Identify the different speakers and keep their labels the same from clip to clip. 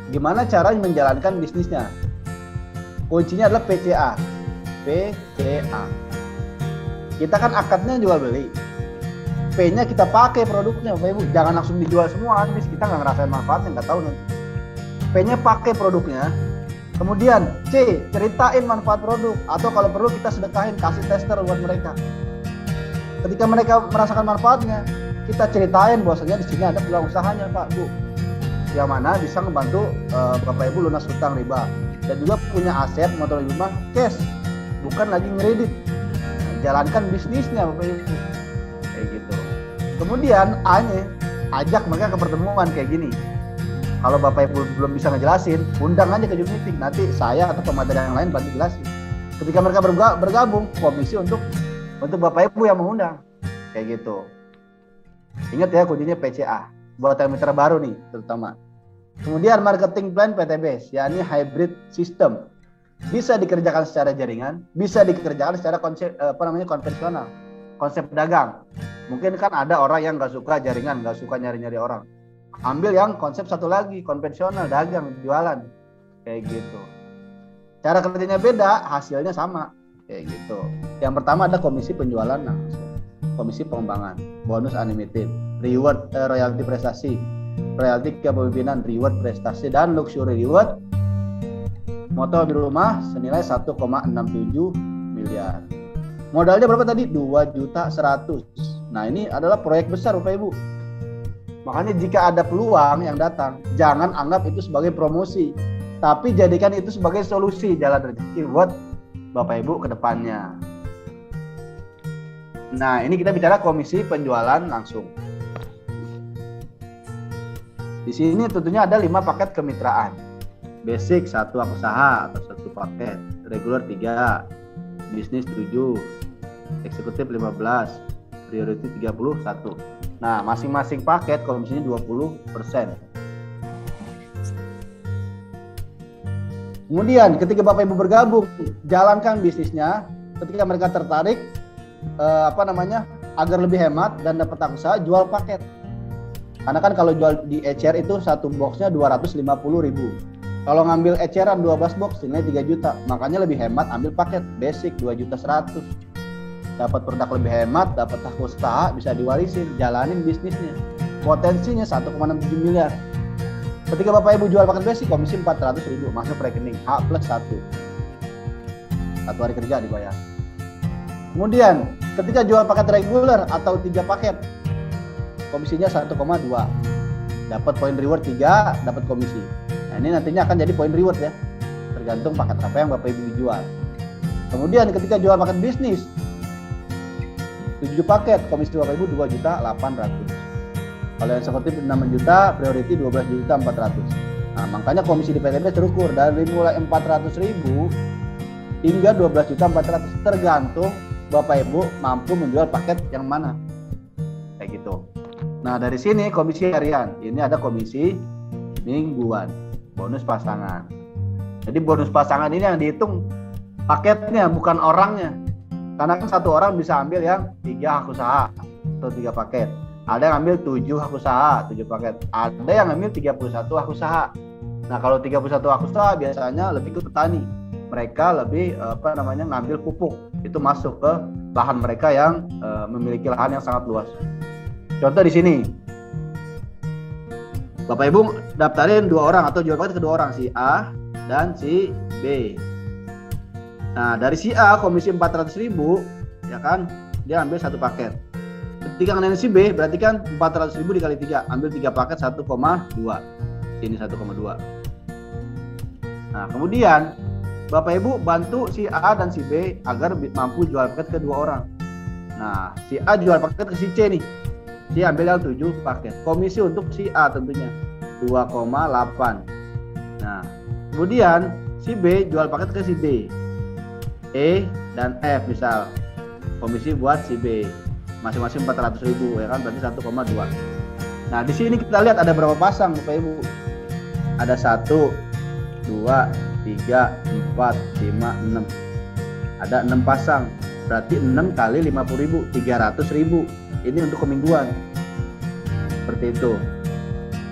Speaker 1: Gimana cara menjalankan bisnisnya? Kuncinya adalah PCA. PCA. Kita kan akadnya jual beli. P-nya kita pakai produknya, Bapak Ibu. Jangan langsung dijual semua, habis kita nggak ngerasain manfaatnya, nggak tahu nanti. P-nya pakai produknya. Kemudian C, ceritain manfaat produk. Atau kalau perlu kita sedekahin, kasih tester buat mereka. Ketika mereka merasakan manfaatnya, kita ceritain bahwasanya di sini ada peluang usahanya, Pak, Bu. Yang mana bisa membantu Bapak Ibu lunas hutang riba. Dan juga punya aset motor rumah cash, bukan lagi ngeredit. Nah, jalankan bisnisnya, Bapak Ibu. Kayak gitu. Kemudian A-nya, ajak mereka ke pertemuan kayak gini. Kalau Bapak Ibu belum bisa ngejelasin, undang aja ke Zoom meeting. Nanti saya atau pemateri yang lain bantu jelasin. Ketika mereka bergabung, komisi untuk Bapak Ibu yang mengundang. Kayak gitu. Ingat ya, kuncinya PCA. Buat yang mitra baru nih, terutama. Kemudian marketing plan PTBS, yakni hybrid system. Bisa dikerjakan secara jaringan, bisa dikerjakan secara konvensional. Konsep dagang. Mungkin kan ada orang yang nggak suka jaringan, nggak suka nyari-nyari orang. Ambil yang konsep satu lagi, konvensional, dagang, jualan. Kayak gitu. Cara kerjanya beda, hasilnya sama. Kayak gitu. Yang pertama ada komisi penjualan langsung, komisi pengembangan, bonus unlimited, reward royalti prestasi, royalti kepemimpinan, reward prestasi, dan luxury reward motor di rumah senilai 1,67 miliar. Modalnya berapa tadi? 2.100.000. Nah, ini adalah proyek besar Bapak Ibu. Makanya jika ada peluang yang datang, jangan anggap itu sebagai promosi, tapi jadikan itu sebagai solusi jalan rezeki buat Bapak Ibu ke depannya. Nah, ini kita bicara komisi penjualan langsung. Di sini tentunya ada 5 paket kemitraan. Basic 1 usaha atau 1 paket, regular 3, bisnis 7, eksekutif 15, priority 31. Nah, masing-masing paket komisinya 20%. Kemudian ketika Bapak Ibu bergabung, jalankan bisnisnya. Ketika mereka tertarik agar lebih hemat dan dapat usaha, jual paket. Karena kan kalau jual di ECR itu satu boxnya 250.000. Kalau ngambil eceran 12 box nilai 3 juta. Makanya lebih hemat ambil paket basic 2.100.000. Dapat produk lebih hemat, dapat hak usaha, bisa diwarisin, jalanin bisnisnya. Potensinya 1,67 miliar. Ketika Bapak Ibu jual paket basic, komisi 400.000 masuk rekening H plus 1. 1 hari kerja dibayar. Kemudian ketika jual paket reguler atau 3 paket, komisinya 1,2. Dapat poin reward 3, dapat komisi. Nah, ini nantinya akan jadi poin reward ya. Tergantung paket apa yang Bapak Ibu jual. Kemudian ketika jual paket bisnis 7 paket, komisi Bapak Ibu 2.800.000. Kalau yang eksekutif 6 juta, priority 12.400.000. Nah, makanya komisi di PTB terukur dari mulai 400.000 hingga 12.400.000, tergantung Bapak Ibu mampu menjual paket yang mana. Kayak gitu. Nah, dari sini komisi harian. Ini ada komisi mingguan, bonus pasangan. Jadi bonus pasangan ini yang dihitung paketnya, bukan orangnya. Karena kan satu orang bisa ambil yang 3 hak usaha atau 3 paket. Ada yang ambil 7 hak usaha, 7 paket. Ada yang ambil 31 hak usaha. Nah, kalau 31 hak usaha biasanya lebih ke petani. Mereka lebih ngambil pupuk. Itu masuk ke lahan mereka yang memiliki lahan yang sangat luas. Contoh di sini. Bapak Ibu daftarin 2 orang atau jual paket ke 2 orang, si A dan si B. Nah, dari si A komisi 400.000, ya kan? Dia ambil 1 paket. Ketika ngenalin si B, berarti kan 400.000 dikali 3, ambil 3 paket 1,2. Sini 1,2. Nah, kemudian Bapak Ibu bantu si A dan si B agar mampu jual paket ke 2 orang. Nah, si A jual paket ke si C nih. Dia ambil yang 7 paket. Komisi untuk si A tentunya 2,8. Nah, kemudian si B jual paket ke si D, E dan F misal. Komisi buat si B masing-masing 400.000 ya kan, berarti 1,2. Nah, di sini kita lihat ada berapa pasang Bapak Ibu. Ada 1, 2, 3, 4, 5, 6. Ada 6 pasang. Berarti 6 kali 50.000, 300.000. Ini untuk kemingguan. Seperti itu.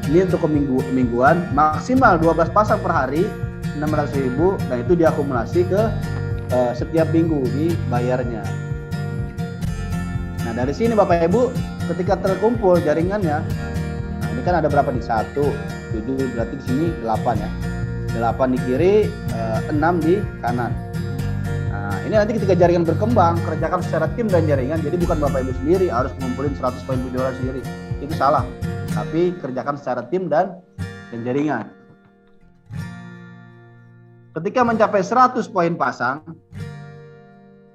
Speaker 1: Ini untuk mingguan, maksimal 12 pasang per hari, 600.000, dan itu diakumulasi ke setiap minggu dibayarnya. Nah dari sini Bapak Ibu, ketika terkumpul jaringannya, nah ini kan ada berapa nih? 1, 7, berarti di sini 8 ya. 8 di kiri, 6 di kanan. Nah ini nanti ketika jaringan berkembang, kerjakan secara tim dan jaringan, jadi bukan Bapak Ibu sendiri harus ngumpulin 100 poin penjualan sendiri, itu salah. Tapi kerjakan secara tim dan jaringan. Ketika mencapai 100 poin pasang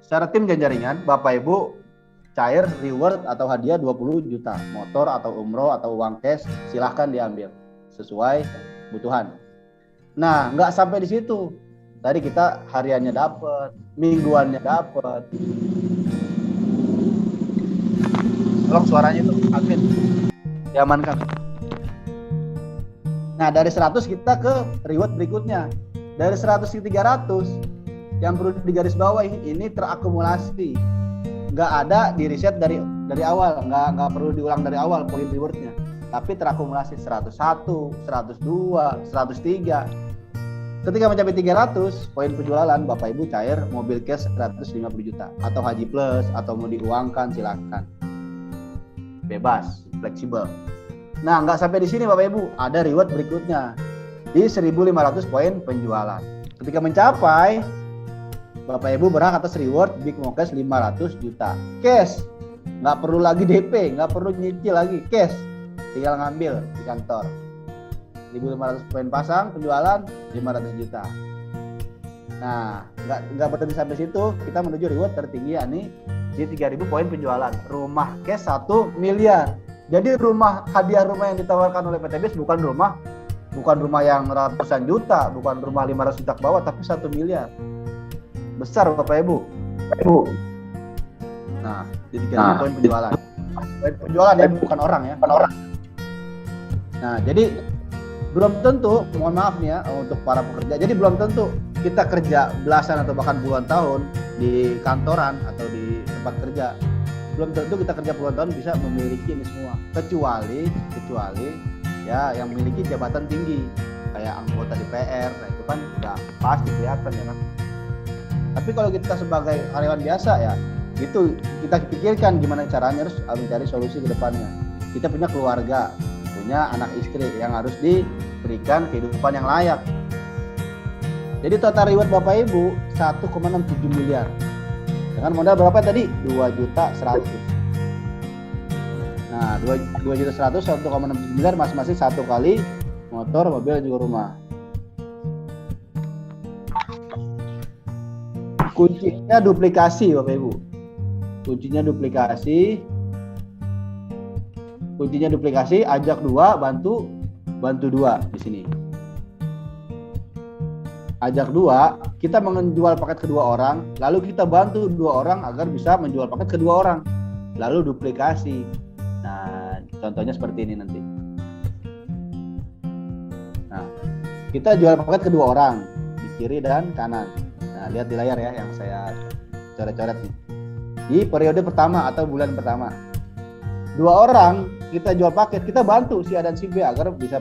Speaker 1: secara tim dan jaringan, Bapak Ibu cair reward atau hadiah 20 juta, motor atau umroh atau uang cash, silahkan diambil sesuai kebutuhan. Nah, nggak sampai di situ. Tadi kita hariannya dapat, mingguannya dapat. Tolong suaranya itu admin diamankan. Nah dari 100 kita ke reward berikutnya. Dari 100 ke 300 yang perlu digaris bawahi, ini terakumulasi, nggak ada di reset dari awal, nggak perlu diulang dari awal poin rewardnya, tapi terakumulasi 101, 102, 103. Ketika mencapai 300 poin penjualan, Bapak Ibu cair mobil cash 150 juta atau haji plus, atau mau diuangkan silakan, bebas, fleksibel. Nah, nggak sampai di sini Bapak Ibu, ada reward berikutnya di 1.500 poin penjualan. Ketika mencapai, Bapak Ibu berhak atas reward Big Mo Cash 500 juta. Cash, nggak perlu lagi DP, nggak perlu nyicil lagi, cash, tinggal ngambil di kantor. 1.500 poin pasang penjualan 500 juta. Nah, nggak berhenti sampai situ, kita menuju reward tertinggi yakni di 3.000 poin penjualan, rumah cash 1 miliar. Jadi hadiah rumah yang ditawarkan oleh PTBS bukan rumah yang ratusan juta, bukan rumah 500 juta ke bawah, tapi 1 miliar. Besar Bapak Ibu. Nah, di 3.000 poin penjualan. Poin penjualan ya, bukan orang ya. Nah, jadi belum tentu, mohon maaf nih ya untuk para pekerja. Jadi belum tentu kita kerja belasan atau bahkan puluhan tahun di kantoran atau di tempat kerja, belum tentu kita kerja puluhan tahun bisa memiliki ini semua, kecuali ya yang memiliki jabatan tinggi kayak anggota DPR. Nah itu kan udah pasti kelihatan ya kan. Tapi kalau kita sebagai karyawan biasa ya, itu kita pikirkan gimana caranya, harus mencari solusi ke depannya. Kita punya keluarga, punya anak istri yang harus diberikan kehidupan yang layak. Jadi total reward Bapak Ibu 1,67 miliar. Dengan modal berapa tadi? 2.100.000. Nah, 2.100.000, 1,67 miliar masing-masing 1 kali motor, mobil, juga rumah. Kuncinya duplikasi Bapak Ibu. Kuncinya duplikasi, ajak 2, bantu 2 di sini. Ajak 2, kita menjual paket ke 2 orang, lalu kita bantu 2 orang agar bisa menjual paket ke 2 orang, lalu duplikasi. Nah, contohnya seperti ini nanti. Nah, kita jual paket ke 2 orang di kiri dan kanan. Nah, lihat di layar ya yang saya coret-coret nih. Di periode pertama atau bulan pertama, 2 orang kita jual paket, kita bantu si A dan si B agar bisa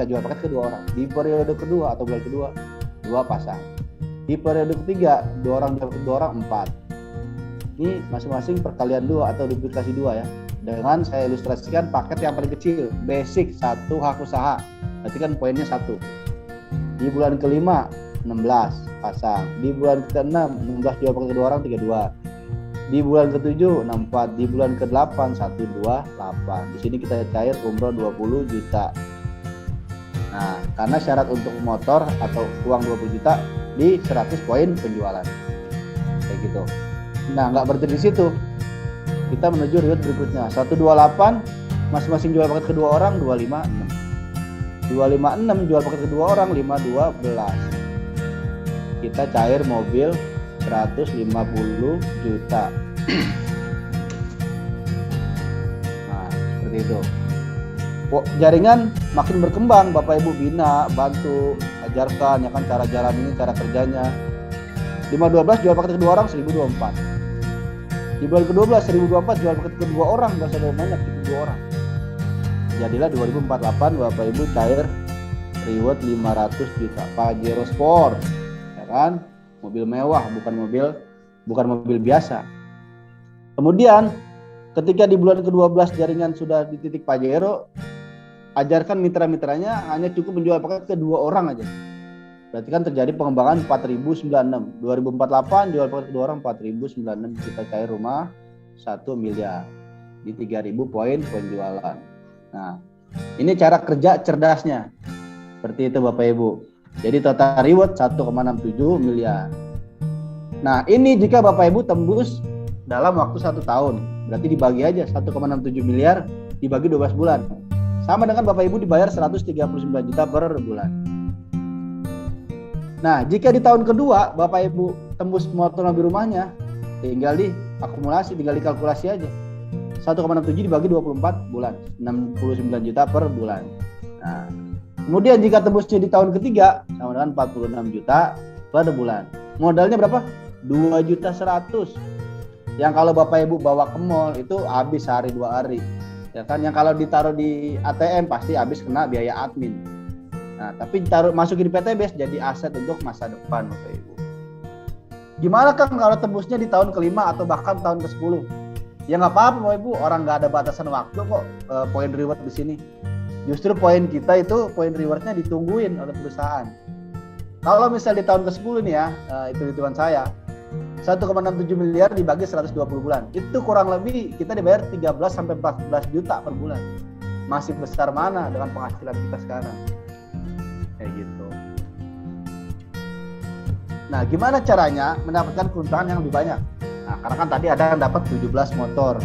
Speaker 1: jual paket ke 2 orang. Di periode kedua atau bulan kedua, 2 pasang. Di periode ketiga 2 orang dapat 2 orang 4. Ini masing-masing perkalian 2 atau duplikasi 2 ya. Dengan saya ilustrasikan paket yang paling kecil, basic 1 hak usaha. Berarti kan poinnya 1. Di bulan kelima 16 pasang. Di bulan ke-6 16 jual paket ke 2 orang 32. Di bulan ke-7 64. Di bulan ke-8 128. Di sini kita cair umroh 20 juta. Nah, karena syarat untuk motor atau uang 20 juta di 100 poin penjualan. Kayak gitu. Nah, nggak berhenti di situ. Kita menuju reward berikutnya. 128 masing-masing jual paket ke 2 orang 256. 256 jual paket ke 2 orang 512. Kita cair mobil 150 juta. Nah, seperti itu. Jaringan makin berkembang, Bapak Ibu bina, bantu, ajarkan ya kan cara jalan ini, cara kerjanya. 512 jual paket ke 2 orang 1024. Di bulan ke-12 1024 jual paket ke 2 orang, enggak usah banyak, itu 2 orang. Jadilah 2048 Bapak Ibu cair reward 500 juta Pajero Sport, ya kan? Mobil mewah, bukan mobil biasa. Kemudian ketika di bulan ke-12 jaringan sudah di titik Pajero, ajarkan mitra-mitranya hanya cukup menjual paket ke 2 orang aja. Berarti kan terjadi pengembangan 4096. 2048 jual paket ke 2 orang 4096, kita cair rumah 1 miliar di 3000 poin penjualan. Nah, ini cara kerja cerdasnya. Seperti itu Bapak Ibu. Jadi total reward 1,67 miliar. Nah, ini jika Bapak Ibu tembus dalam waktu 1 tahun. Berarti dibagi aja 1,67 miliar dibagi 12 bulan. Sama dengan Bapak Ibu dibayar 139 juta per bulan. Nah, jika di tahun kedua Bapak Ibu tembus motor mobil rumahnya, tinggal diakumulasi, tinggal dikalkulasi aja. 1,67 dibagi 24 bulan, 69 juta per bulan. Nah, kemudian jika tembusnya di tahun ketiga, sama dengan 46 juta per bulan. Modalnya berapa? 2 juta 100. Yang kalau Bapak Ibu bawa ke mall itu habis sehari 2 hari. Ya kan, yang kalau ditaruh di ATM pasti habis kena biaya admin. Nah, tapi masukin di PTBS jadi aset untuk masa depan Bapak Ibu. Gimana kan kalau tembusnya di tahun ke-5 atau bahkan tahun ke-10? Ya nggak apa-apa Bapak Ibu, orang nggak ada batasan waktu kok poin reward di sini. Justru poin kita itu poin rewardnya ditungguin oleh perusahaan. Kalau misal di tahun ke-10 nih ya, hitung-hitungan saya 1,67 miliar dibagi 120 bulan. Itu kurang lebih kita dibayar 13 sampai 14 juta per bulan. Masih besar mana dengan penghasilan kita sekarang. Kayak gitu. Nah, gimana caranya mendapatkan keuntungan yang lebih banyak? Nah, karena kan tadi ada yang dapat 17 motor,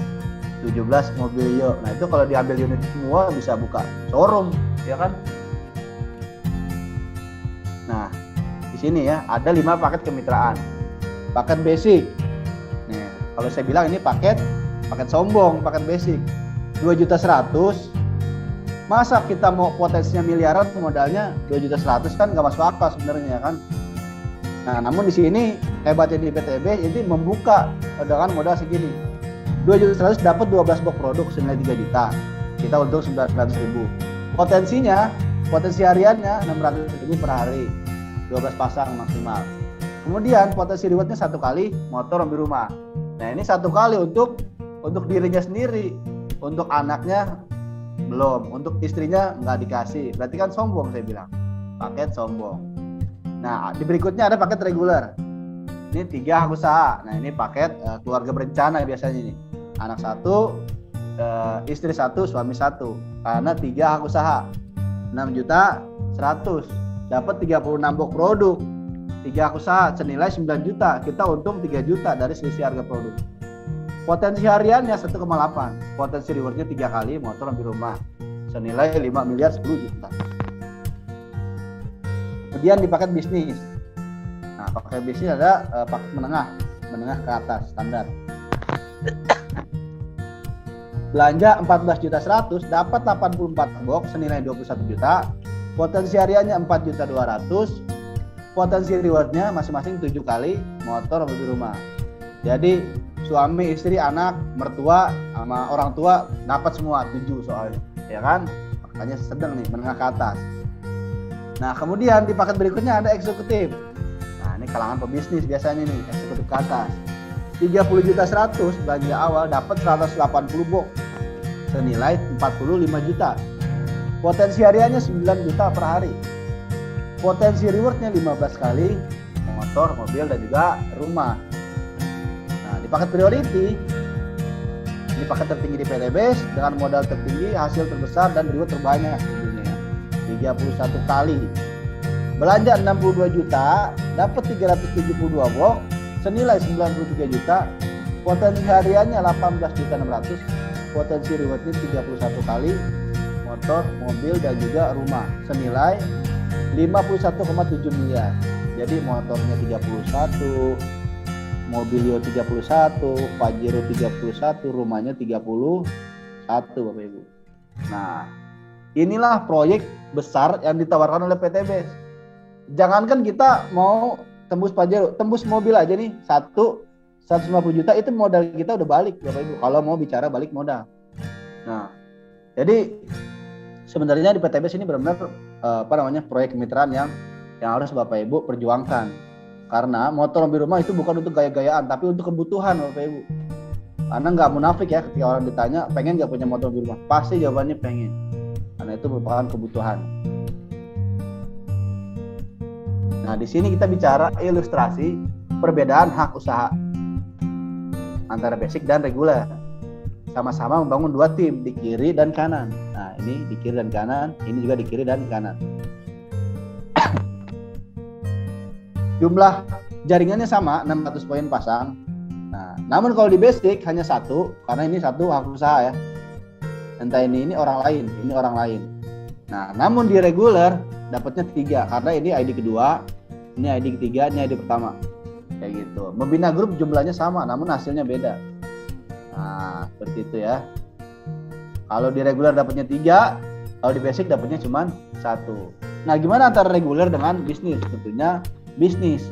Speaker 1: 17 mobil yo. Nah, itu kalau diambil unit semua bisa buka showroom, ya kan? Nah, di sini ya ada 5 paket kemitraan. Paket basic. Nih, kalau saya bilang ini paket sombong, paket basic. 2.100.000. Masa kita mau potensinya miliaran modalnya 2.100.000 kan nggak masuk akal sebenarnya kan. Nah, namun di sini hebatnya di PTB jadi membuka dengan modal segini. 2.100.000 dapat 12 box produk senilai 3 juta. Kita untung 900.000. Potensi hariannya 600.000 per hari. 12 pasang maksimal. Kemudian potensi rewardnya 1 kali motor mobil rumah. Nah, ini 1 kali untuk dirinya sendiri, untuk anaknya belum, untuk istrinya nggak dikasih. Berarti kan sombong saya bilang. Paket sombong. Nah, di berikutnya ada paket reguler. Ini 3 hak usaha. Nah, ini paket keluarga berencana biasanya ini. Anak 1, istri 1, suami 1. Karena 3 hak usaha. 6.100.000. Dapat 36 box produk. 3 hak usaha senilai 9 juta. Kita untung 3 juta dari selisih harga produk. Potensi hariannya 1,8. Potensi rewardnya 3 kali motor mobil rumah senilai 5 miliar 10 juta. Kemudian di paket bisnis. Nah, paket bisnis ada paket menengah ke atas standar. Belanja 14.100.000 dapat 84 box senilai 21 juta. Potensi hariannya 4.200.000. Potensi rewardnya masing-masing 7 kali motor mobil rumah. Jadi suami, istri, anak, mertua, sama orang tua dapat semua 7 soalnya, ya kan? Makanya sedang nih menengah ke atas. Nah, kemudian di paket berikutnya ada eksekutif. Nah, ini kalangan pebisnis biasanya nih, eksekutif ke atas. 30.100.000 belanja awal dapat 180 box senilai 45 juta. Potensi hariannya 9 juta per hari. Potensi rewardnya 15 kali motor, mobil, dan juga rumah. Nah, di paket priority, ini paket tertinggi di PTBS dengan modal tertinggi, hasil terbesar, dan reward terbanyak di dunia. 31 kali. Belanja 62 juta, dapat 372 box senilai 93 juta. Potensi hariannya 18.600.000. Potensi rewardnya 31 kali motor, mobil, dan juga rumah senilai 51,7 miliar. Jadi motornya 31, Mobilio 31, Pajero 31, rumahnya 31 Bapak Ibu. Nah, inilah proyek besar yang ditawarkan oleh PTBS. Jangankan kita mau tembus Pajero, tembus mobil aja nih 150 juta itu modal kita udah balik Bapak Ibu. Kalau mau bicara balik modal. Nah, jadi sebenarnya di PTBS ini benar-benar proyek kemitraan yang harus Bapak Ibu perjuangkan. Karena motor mobil rumah itu bukan untuk gaya-gayaan, tapi untuk kebutuhan Bapak Ibu. Karena nggak munafik ya, ketika orang ditanya pengen nggak punya motor mobil rumah, pasti jawabannya pengen. Karena itu merupakan kebutuhan. Nah, di sini kita bicara ilustrasi perbedaan hak usaha antara basic dan reguler. Sama-sama membangun dua tim di kiri dan kanan. Nah, ini di kiri dan kanan, ini juga di kiri dan kanan. Jumlah jaringannya sama, 600 poin pasang. Nah, namun kalau di basic hanya satu, karena ini satu hak usaha ya. Entah ini orang lain, ini orang lain. Nah, namun di reguler dapatnya 3, karena ini ID kedua, ini ID ketiga, ini ID pertama. Kayak gitu. Membina grup jumlahnya sama, namun hasilnya beda. Nah, seperti itu ya. Kalau di reguler dapatnya 3, kalau di basic dapatnya cuma 1. Nah, gimana antara reguler dengan bisnis? Tentunya bisnis.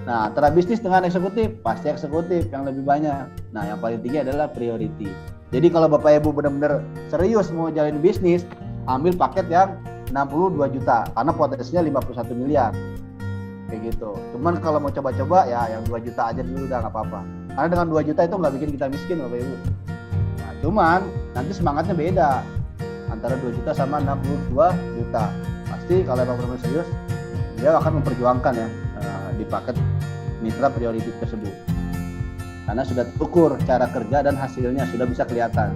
Speaker 1: Nah, antara bisnis dengan eksekutif, pasti eksekutif yang lebih banyak. Nah, yang paling tinggi adalah priority. Jadi kalau Bapak Ibu benar-benar serius mau jalin bisnis, ambil paket yang 62 juta, karena potensinya 51 miliar. Kayak gitu. Cuman kalau mau coba-coba ya yang 2 juta aja dulu udah nggak apa-apa. Karena dengan 2 juta itu nggak bikin kita miskin Bapak Ibu. Nah, cuman nanti semangatnya beda. Antara 2 juta sama 62 juta. Pasti kalau emang benar-benar serius, dia akan memperjuangkan ya di paket mitra priority tersebut. Karena sudah terukur cara kerja dan hasilnya sudah bisa kelihatan.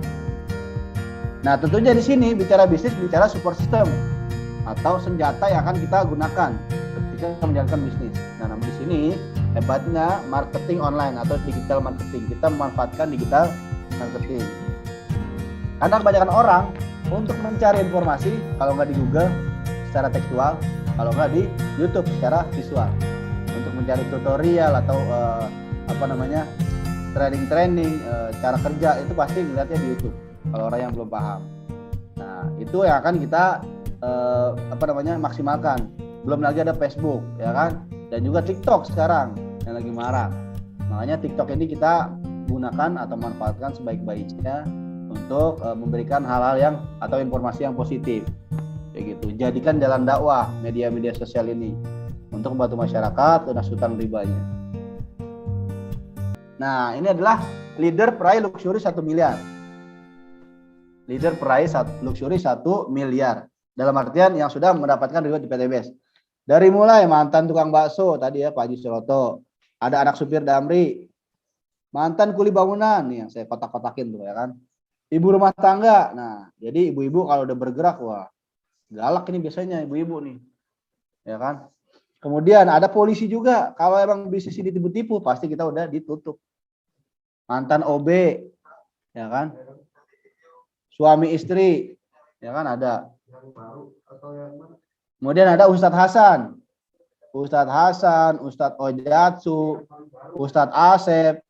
Speaker 1: Nah, tentunya di sini bicara bisnis, bicara support system atau senjata yang akan kita gunakan ketika menjalankan bisnis. Nah, namun di sini hebatnya marketing online atau digital marketing. Kita memanfaatkan digital marketing. Karena kebanyakan orang untuk mencari informasi, kalau nggak di Google secara tekstual, kalau nggak di YouTube secara visual. Untuk mencari tutorial atau training cara kerja itu pasti ngeliatnya di YouTube. Kalau orang yang belum paham. Nah, itu yang akan kita maksimalkan. Belum lagi ada Facebook, ya kan? Dan juga TikTok sekarang yang lagi marak. Makanya TikTok ini kita gunakan atau manfaatkan sebaik-baiknya untuk memberikan hal-hal yang atau informasi yang positif. Kayak gitu. Jadikan jalan dakwah media-media sosial ini untuk membantu masyarakat lunas hutang ribanya. Nah, ini adalah leader peraih luxury 1 miliar. Leader peraih luxury 1 miliar. Dalam artian yang sudah mendapatkan reward di PTBS. Dari mulai mantan tukang bakso tadi ya Pak Haji Suroto, ada anak supir Damri, mantan kuli bangunan nih yang saya kotak-kotakin tuh ya kan. Ibu rumah tangga. Nah, jadi ibu-ibu kalau udah bergerak wah galak ini biasanya ibu-ibu nih. Ya kan? Kemudian ada polisi juga. Kalau emang bisnis ini tipu-tipu pasti kita udah ditutup. Mantan OB, ya kan? Suami istri, ya kan ada. Kemudian ada Ustadz Hasan, Ustadz Ojatsu, Ustadz Asep.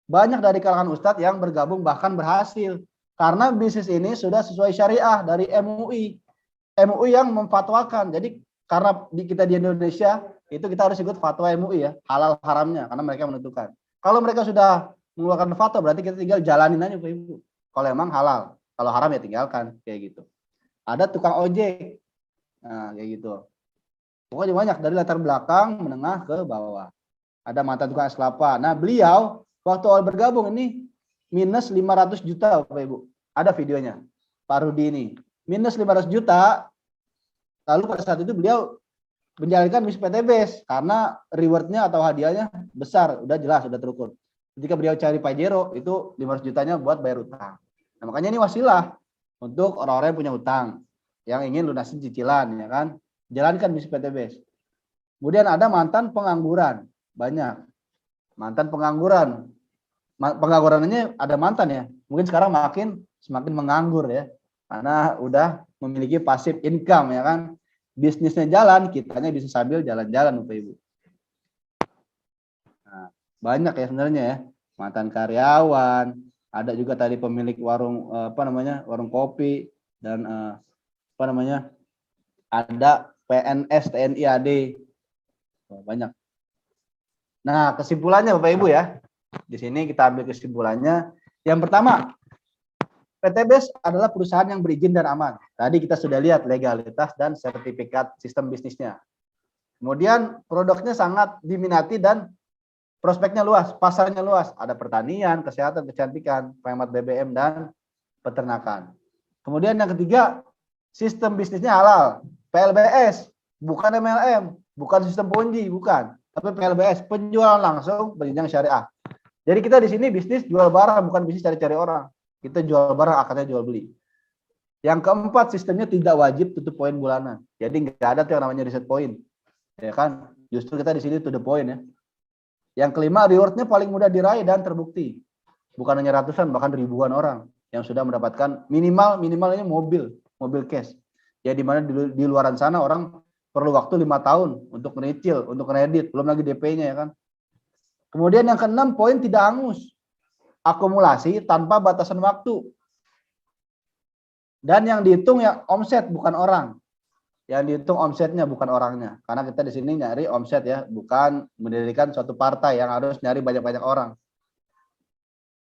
Speaker 1: Banyak dari kalangan Ustadz yang bergabung bahkan berhasil. Karena bisnis ini sudah sesuai syariah dari MUI. MUI yang memfatwakan. Jadi karena kita di Indonesia, itu kita harus ikut fatwa MUI ya, halal haramnya. Karena mereka menentukan. Kalau mereka sudah mengeluarkan fatwa, berarti kita tinggal jalanin aja Pak Ibu. Kalau emang halal. Kalau haram ya tinggalkan. Kayak gitu. Ada tukang ojek. Nah, kayak gitu. Pokoknya banyak dari latar belakang menengah ke bawah. Ada mantan tukang es kelapa. Nah, beliau waktu awal bergabung ini minus 500 juta Bapak Ibu. Ada videonya. Pak Rudi ini. Minus 500 juta. Lalu pada saat itu beliau menjalankan misi PTBS karena rewardnya atau hadiahnya besar. Udah jelas, udah terukur. Ketika beliau cari Pajero, itu 500 jutanya buat bayar utang. Nah, makanya ini wasilah untuk orang-orang yang punya utang. Yang ingin lunasin cicilan, ya kan? Jalankan misi PTBS. Kemudian ada mantan pengangguran. Banyak. Mantan pengangguran. Penganggurannya ada mantan ya. Mungkin sekarang semakin menganggur ya. Karena udah memiliki passive income ya kan. Bisnisnya jalan, kitanya bisa sambil jalan-jalan Bapak Ibu. Nah, banyak ya sebenarnya ya. Mantan karyawan, ada juga tadi pemilik warung warung kopi dan ada PNS, TNI, AD. Banyak. Nah, kesimpulannya Bapak Ibu ya. Di sini kita ambil kesimpulannya. Yang pertama, PTBS adalah perusahaan yang berizin dan aman. Tadi kita sudah lihat legalitas dan sertifikat sistem bisnisnya. Kemudian produknya sangat diminati dan prospeknya luas, pasarnya luas. Ada pertanian, kesehatan, kecantikan, penghemat BBM, dan peternakan. Kemudian yang ketiga, sistem bisnisnya halal. PLBS, bukan MLM, bukan sistem Ponzi, bukan. Tapi PLBS, penjualan langsung berjenjang syariah. Jadi kita di sini bisnis jual barang, bukan bisnis cari-cari orang. Kita jual barang, akadnya jual beli. Yang keempat, sistemnya tidak wajib tutup poin bulanan. Jadi nggak ada tuh yang namanya reset point. Ya kan? Justru kita di sini to the point ya. Yang kelima, rewardnya paling mudah diraih dan terbukti. Bukan hanya ratusan, bahkan ribuan orang yang sudah mendapatkan minimalnya mobil cash. Ya di mana di luaran sana orang perlu waktu 5 tahun untuk menyicil, untuk kredit, belum lagi DP-nya ya kan. Kemudian yang keenam, poin tidak hangus. Akumulasi tanpa batasan waktu. Dan yang dihitung ya omset, bukan orang. Yang dihitung omsetnya, bukan orangnya. Karena kita di sini nyari omset ya, bukan mendirikan suatu partai yang harus nyari banyak-banyak orang.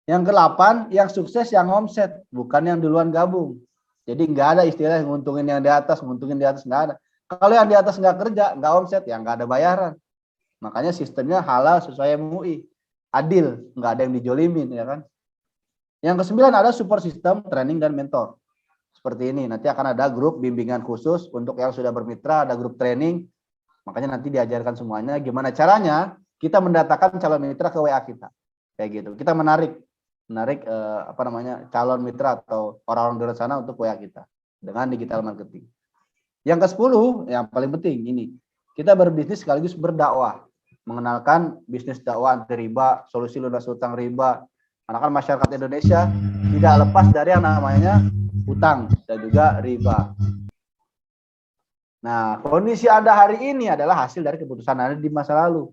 Speaker 1: Yang ke-8, yang sukses yang omset, bukan yang duluan gabung. Jadi nggak ada istilah nguntungin yang di atas, nguntungin di atas, nggak ada. Kalau yang di atas nggak kerja, nggak omset, ya nggak ada bayaran. Makanya sistemnya halal sesuai MUI. Adil, nggak ada yang dijolimin ya kan. Yang ke-9 ada support system, training dan mentor. Seperti ini, nanti akan ada grup bimbingan khusus untuk yang sudah bermitra, ada grup training. Makanya nanti diajarkan semuanya gimana caranya kita mendatangkan calon mitra ke WA kita. Kayak gitu. Kita menarik calon mitra atau orang-orang di luar sana untuk WA kita dengan digital marketing. Yang ke-10 yang paling penting ini, kita berbisnis sekaligus berdakwah. Mengenalkan bisnis dakwah anti riba, solusi lunas hutang riba. Karena kan masyarakat Indonesia tidak lepas dari yang namanya hutang dan juga riba. Nah, kondisi Anda hari ini adalah hasil dari keputusan Anda di masa lalu.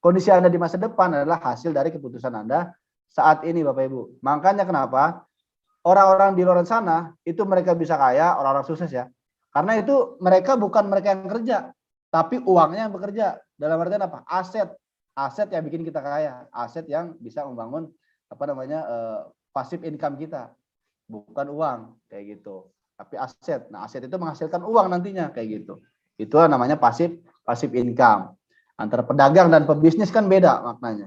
Speaker 1: Kondisi Anda di masa depan adalah hasil dari keputusan Anda saat ini, Bapak Ibu. Makanya kenapa orang-orang di luar sana itu mereka bisa kaya, orang-orang sukses ya. Karena itu bukan mereka yang kerja, tapi uangnya yang bekerja. Dalam artian apa? Aset yang bikin kita kaya, aset yang bisa membangun passive income kita, bukan uang kayak gitu, tapi aset. Nah, aset itu menghasilkan uang nantinya kayak gitu. Itu namanya passive income. Antara pedagang dan pebisnis kan beda maknanya.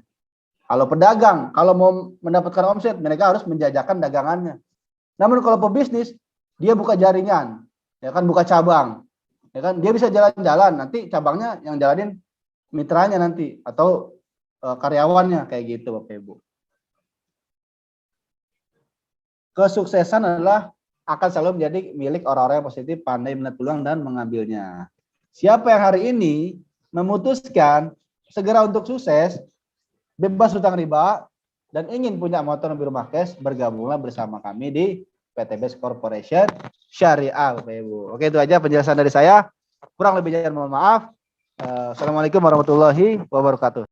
Speaker 1: Kalau pedagang, kalau mau mendapatkan omset, mereka harus menjajakan dagangannya. Namun kalau pebisnis, dia buka jaringan, ya kan, buka cabang, ya kan, dia bisa jalan-jalan. Nanti cabangnya yang jalanin mitranya nanti atau karyawannya kayak gitu, Bapak Ibu. Kesuksesan akan selalu menjadi milik orang-orang yang positif, pandai melihat peluang dan mengambilnya. Siapa yang hari ini memutuskan segera untuk sukses, bebas hutang riba, dan ingin punya motor mobil rumah cash, bergabunglah bersama kami di PTBS Corporation Syariah, Bapak Ibu. Oke, itu aja penjelasan dari saya. Kurang lebihnya mohon maaf. Assalamualaikum warahmatullahi wabarakatuh.